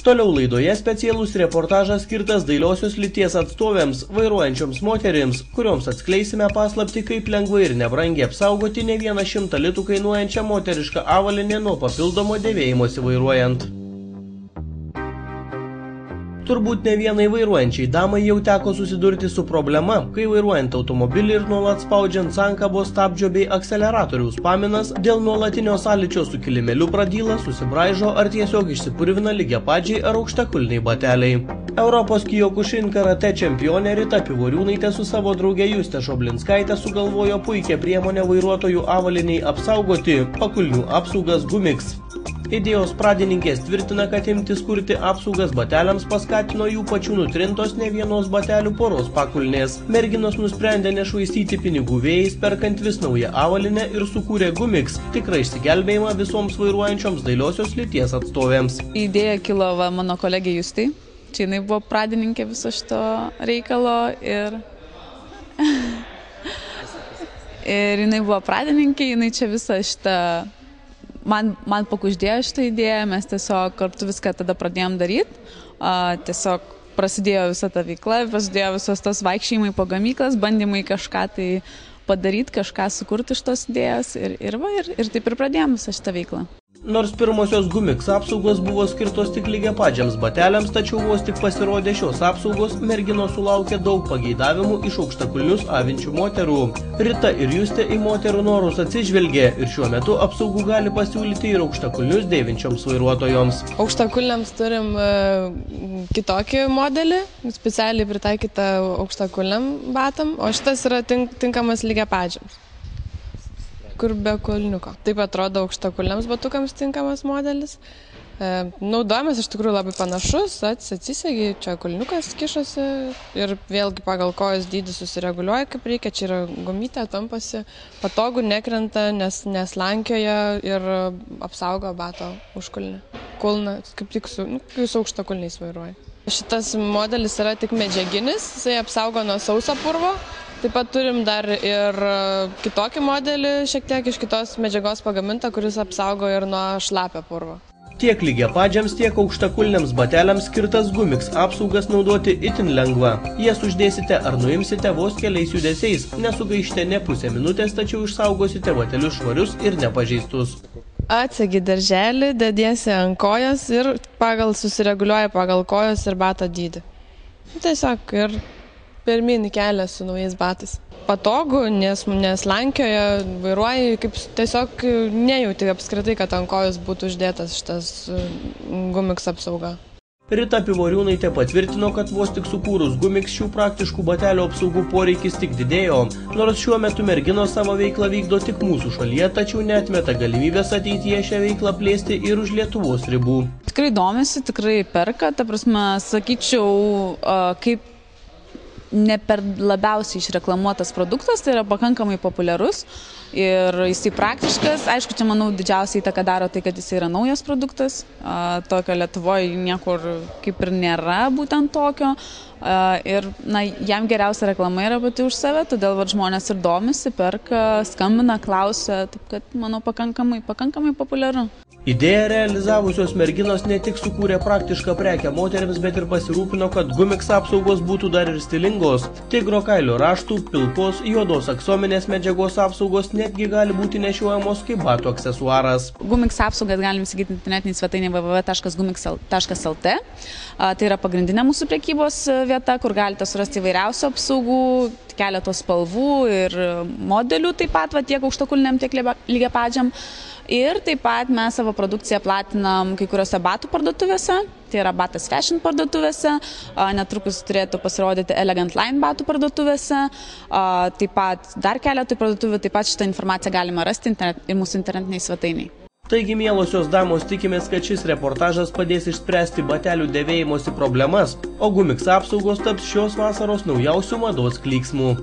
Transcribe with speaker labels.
Speaker 1: Toliau laidoje specialus reportažas skirtas dailiosios lyties atstovėms, vairuojančioms moterims, kurioms atskleisime paslaptį, kaip lengvai ir nebrangiai apsaugoti ne vieną 100 litų kainuojančią moterišką avalynę nuo papildomo dėvėjimosi vairuojant. Turbūt ne vienai vairuojančiai damai jau teko susidurti su problema, kai vairuojant automobilį ir nuolat spaudžiant sankabos stabdžio bei akceleratoriaus paminas, dėl nuolatinio sąlyčio su kilimėliu pradyla, susibraižo ar tiesiog išsipurvina lygiapadžiai ar aukštakulniai bateliai. Europos Kyokushin karate čempionė Rita Pivoriūnaitė su savo drauge Juste Šoblinskaitė sugalvojo puikią priemonę vairuotojų avaliniai apsaugoti – pakulnių apsaugas Gumix. Idėjos pradininkės tvirtina, kad imtis kurti apsaugas bateliams paskatino jų pačių nutrintos ne vienos batelių poros pakulnės. Merginos nusprendė nešvaistyti pinigų vėjais, perkant vis naują avalinę ir sukūrė Gumix, tikrą išsigelbėjimą visoms vairuojančioms dailiosios lyties atstovėms.
Speaker 2: Idėja kilo mano kolegė Justai. Čia jinai buvo pradininkė viso šito reikalo ir jinai buvo pradininkė, jinai čia visą šitą man pakuždėjo šitą idėją, mes tiesiog kartu viską tada pradėjom daryti, tiesiog prasidėjo visa ta veikla, prasidėjo visos tos vaikščiojimai po gamyklas, bandymai kažką tai padaryti, kažką sukurti iš tos idėjos ir taip ir pradėjom visą šitą veiklą.
Speaker 1: Nors pirmosios Gumix apsaugos buvo skirtos tik lygiapadžiams bateliams, tačiau vos tik pasirodė šios apsaugos, merginos sulaukė daug pageidavimų iš aukštakulnius avinčių moterų. Rita ir Justė į moterų norus atsižvelgė ir šiuo metu apsaugų gali pasiūlyti ir aukštakulnius dėvinčioms vairuotojoms.
Speaker 3: Aukštakulniams turim kitokį modelį, specialiai pritaikytą aukštakulniam batam, o šitas yra tinkamas lygiapadžiams, kur be kulniuko. Taip atrodo aukštakulniams batukams tinkamas modelis. Naudojamas iš tikrųjų labai panašus, atsisegi, čia kulniukas kišosi ir vėlgi pagal kojos dydį susireguliuoja kaip reikia, čia yra gumytė, tampasi, patogu, nekrenta, neslankioja ir apsaugo bato užkulnį. Kulną, kaip tik su aukštakulniais vairuoja. Šitas modelis yra tik medžiaginis, jisai apsaugo nuo sauso purvo. Taip pat turim dar ir kitokį modelį, šiek tiek iš kitos medžiagos pagamintą, kuris apsaugo ir nuo šlapio purvo.
Speaker 1: Tiek lygiapadžiams, tiek aukštakulniams bateliams skirtas Gumix apsaugas naudoti itin lengva. Jas uždėsite ar nuimsite vos keliais judesiais, nesugaišite ne pusę minutės, tačiau išsaugosite batelius švarius ir nepažeistus.
Speaker 3: Atsegi darželį, dediesi ant kojos ir susireguliuoja pagal kojos ir bato dydį. Tiesiog ir pirminį kelią su naujais batais. Patogu, nes neslankioja, vairuoji, kaip tiesiog nejauti apskritai, kad ant kojos būtų uždėtas šitas Gumix apsauga.
Speaker 1: Rita Pivoriūnaitė patvirtino, kad vos tik sukūrus Gumix šių praktiškų batelių apsaugų poreikis tik didėjo, nors šiuo metu merginos savo veiklą vykdo tik mūsų šalyje, tačiau neatmeta galimybės ateityje šią veiklą plėsti ir už Lietuvos ribų.
Speaker 2: Tikrai domisi, tikrai perka, ta prasme, sakyčiau, kaip ne per labiausiai išreklamuotas produktas, tai yra pakankamai populiarus ir jisai praktiškas. Aišku, čia, manau, didžiausiai įtaką daro tai, kad jisai yra naujas produktas. Tokio Lietuvoje niekur kaip ir nėra būtent tokio. Ir jam geriausia reklama yra pati už save, todėl žmonės ir domisi, perka, skambina, klausia, taip kad, manau, pakankamai populiaru.
Speaker 1: Idėją realizavusios merginos ne tik sukūrė praktišką prekę moteriams, bet ir pasirūpino, kad Gumix apsaugos būtų dar ir stilingos. Tigro kailio raštų, pilkos, juodos aksominės medžiagos apsaugos netgi gali būti nešiojamos kaip batų aksesuaras.
Speaker 2: Gumix apsaugas galim įsigyti internetinį svetainį www.gumix.lt. Tai yra pagrindinė mūsų prekybos vieta, kur galite surasti įvairiausių apsaugų, keletos spalvų ir modelių taip pat, tiek aukštakulniam, tiek lygiapadžiam. Ir taip pat mes savo produkciją platinam kai kuriuose batų parduotuvėse, tai yra Batas Fashion parduotuvėse, netrukus turėtų pasirodyti Elegant Line batų parduotuvėse, taip pat dar keletui parduotuvių, taip pat šitą informaciją galima rasti ir mūsų internetiniai svetainiai.
Speaker 1: Taigi, mielosios damos, tikimės, kad šis reportažas padės išspręsti batelių dėvėjimosi problemas, o Gumix apsaugos taps šios vasaros naujausių mados klyksmų.